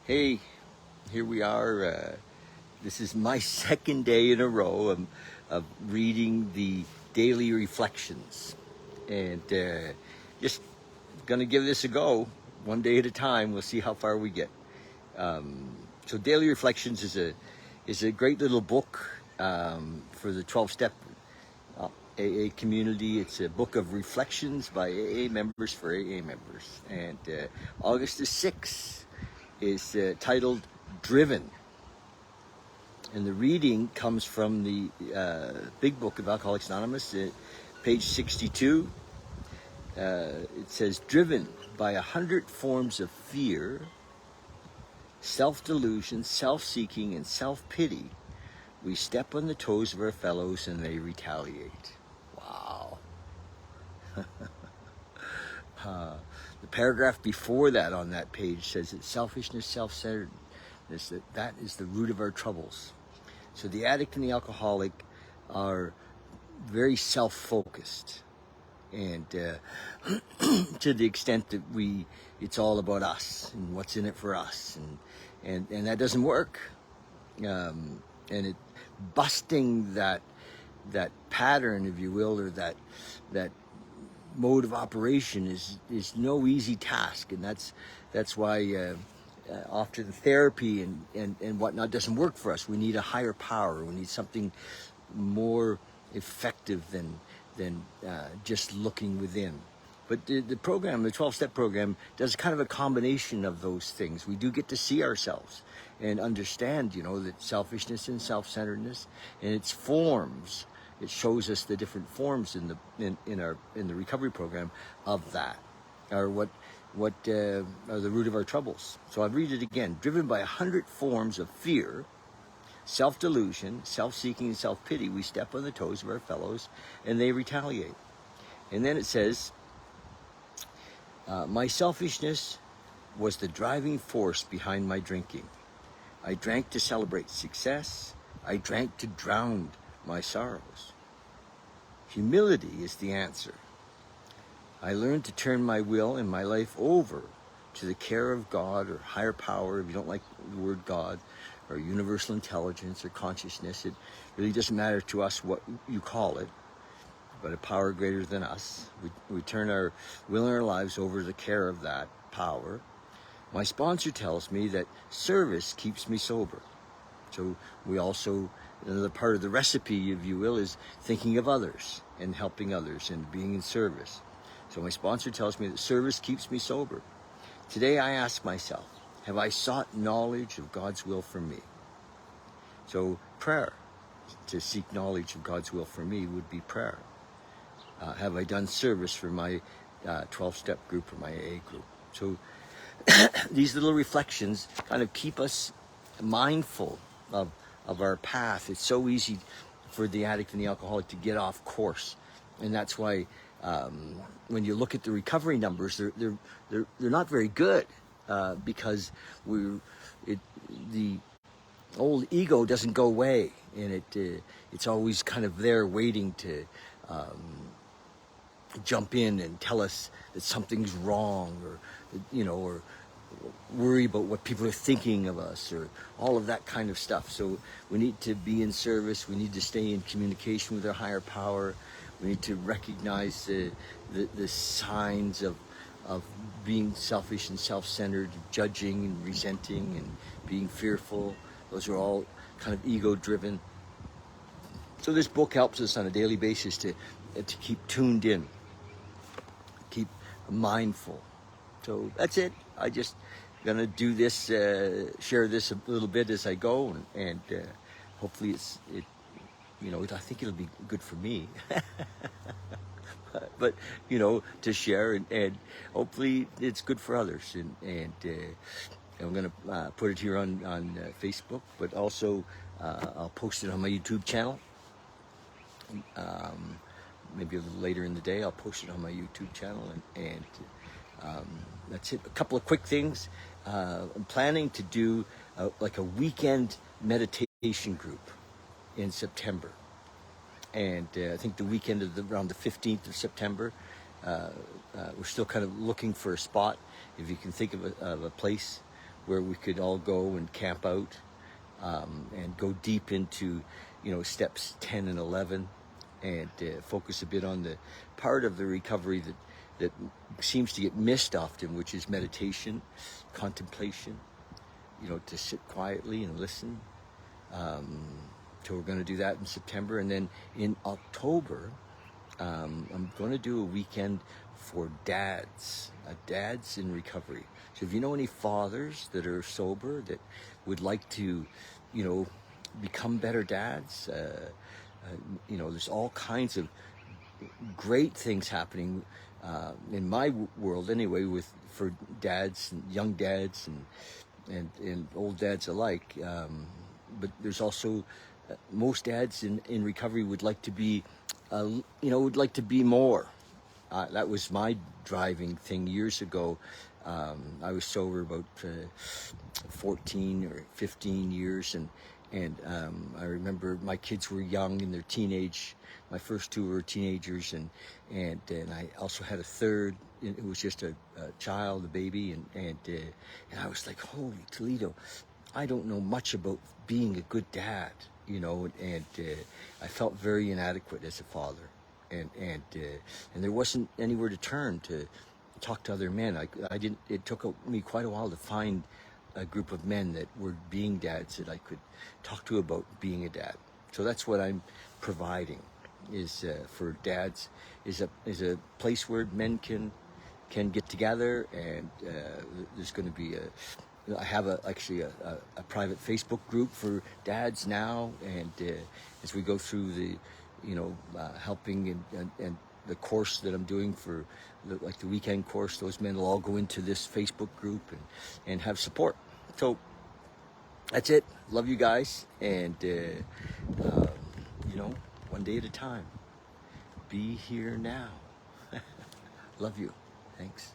Hey, here we are. This is my second day in a row of reading the daily reflections, and just gonna give this a go, one day at a time. We'll see how far we get. So, daily reflections is a great little book for the 12-step AA community. It's a book of reflections by AA members for AA members, and August the 6th is titled Driven. And the reading comes from the big book of Alcoholics Anonymous, page 62. It says, driven by 100 forms of fear, self-delusion, self-seeking, and self-pity, we step on the toes of our fellows and they retaliate. Wow. The paragraph before that on that page says that selfishness, self-centeredness, that is the root of our troubles. So the addict and the alcoholic are very self-focused, and to the extent that it's all about us and what's in it for us, and that doesn't work. And it busting that pattern, if you will, or that mode of operation is no easy task, and that's why often therapy and whatnot doesn't work for us. We need a higher power. We need something more effective than just looking within. But the program, the 12-step program, does kind of a combination of those things. We do get to see ourselves and understand, that selfishness and self-centeredness and its forms. It shows us the different forms in the recovery program of that, or what are the root of our troubles. So I'll read it again. Driven by 100 forms of fear, self-delusion, self-seeking, and self-pity, we step on the toes of our fellows and they retaliate. And then it says, my selfishness was the driving force behind my drinking. I drank to celebrate success. I drank to drown my sorrows. Humility is the answer. I learned to turn my will and my life over to the care of God or higher power, if you don't like the word God, or universal intelligence or consciousness. It really doesn't matter to us what you call it, but a power greater than us. We turn our will and our lives over to the care of that power. My sponsor tells me that service keeps me sober. So we also, another part of the recipe, if you will, is thinking of others and helping others and being in service. So my sponsor tells me that service keeps me sober. Today I ask myself, have I sought knowledge of God's will for me? So prayer, to seek knowledge of God's will for me would be prayer. Have I done service for my 12-step group or my AA group? So these little reflections kind of keep us mindful of our path. It's so easy for the addict and the alcoholic to get off course, and that's why when you look at the recovery numbers, they're not very good because the old ego doesn't go away, and it's always kind of there waiting to jump in and tell us that something's wrong, or worry about what people are thinking of us, or all of that kind of stuff. So we need to be in service. We need to stay in communication with our higher power. We need to recognize the signs of being selfish and self-centered, judging and resenting and being fearful. Those are all kind of ego-driven. So this book helps us on a daily basis to keep tuned in, keep mindful. So that's it. I just gonna do this, share this a little bit as I go, and hopefully I think it'll be good for me. but to share, and hopefully it's good for others, and I'm gonna put it here on Facebook, but also I'll post it on my YouTube channel. Maybe a little later in the day I'll post it on my YouTube channel, and that's it. A couple of quick things. I'm planning to do like a weekend meditation group in September, and I think the weekend of around the 15th of September. We're still kind of looking for a spot. If you can think of a place where we could all go and camp out, and go deep into, steps 10 and 11, and focus a bit on the part of the recovery that seems to get missed often, which is meditation, contemplation, to sit quietly and listen. So we're going to do that in September. And then in October, I'm going to do a weekend for dads in recovery. So if you know any fathers that are sober that would like to, become better dads, there's all kinds of great things happening in my world anyway, for dads and young dads and old dads alike. But there's also most dads in recovery would like to be, more. That was my driving thing years ago. I was sober about 14 or 15 years, and I remember my kids were young in their teenage. My first two were teenagers, and I also had a third. It was just a child, a baby, and I was like, holy Toledo, I don't know much about being a good dad, and I felt very inadequate as a father, and there wasn't anywhere to turn to talk to other men. I didn't. It took me quite a while to find a group of men that were being dads that I could talk to about being a dad. So that's what I'm providing, is for dads, is a place where men can get together, and there's going to be I have actually a private Facebook group for dads now, and as we go through the helping and the course that I'm doing for the weekend course, those men will all go into this Facebook group and have support. So that's it. Love you guys, and one day at a time. Be here now. Love you. Thanks.